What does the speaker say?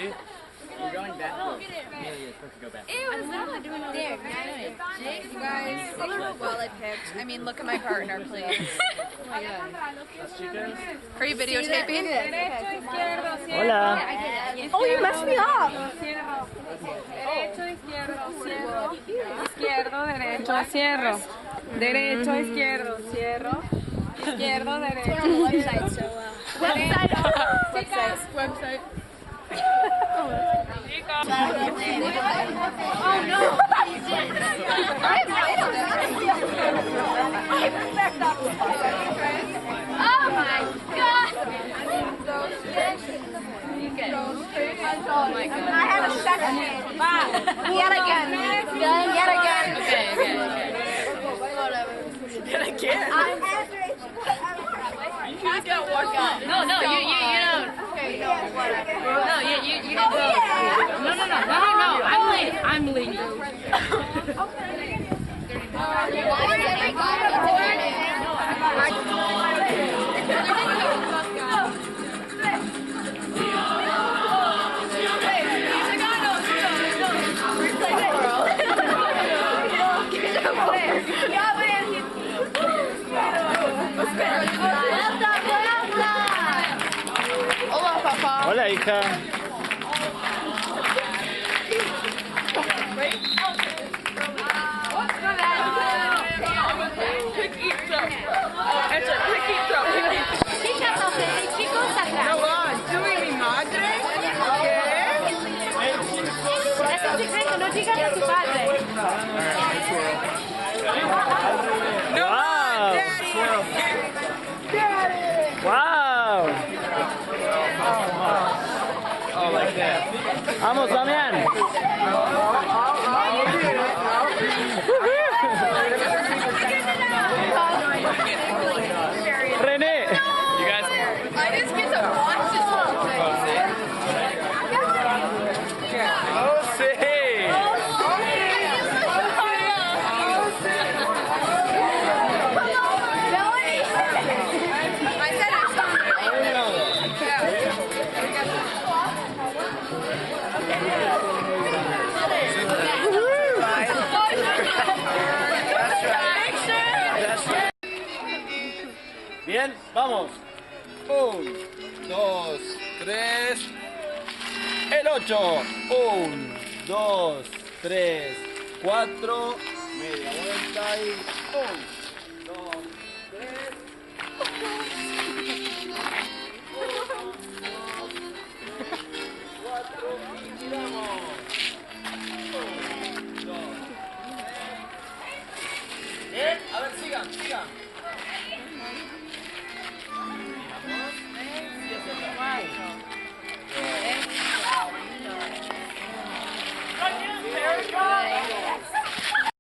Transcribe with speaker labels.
Speaker 1: see? You're going back. Yeah, you're supposed to go back.
Speaker 2: Ew, I'm not doing it there. You guys, well, I picked. I mean, look at my partner, please. Oh my God. Are you videotaping?
Speaker 3: Hola.
Speaker 2: Oh, you messed me up.
Speaker 4: Derecho, izquierdo, cierro. Izquierdo, derecho, cierro. Derecho, izquierdo, cierro. Izquierdo, derecho.
Speaker 2: Website.
Speaker 4: Oh no!
Speaker 2: Oh my God! Oh my God! I have a second. Yet again. Yet again.
Speaker 4: Okay. Yet again?
Speaker 2: You just gotta walk out.
Speaker 4: No, you don't.
Speaker 2: Okay, no, whatever.
Speaker 4: No, you don't go. No. I'm leading.
Speaker 3: Hola, hija.
Speaker 4: No digas a tu padre.
Speaker 3: Wow. Wow.
Speaker 1: Oh, like that.
Speaker 3: Vamos, Damián. René.
Speaker 1: You guys.
Speaker 2: I just get to watch this whole thing.
Speaker 3: Oh, sí. Bien, vamos. 1, 2, 3. El 8. 1, 2, 3, 4. Media vuelta y ¡pum!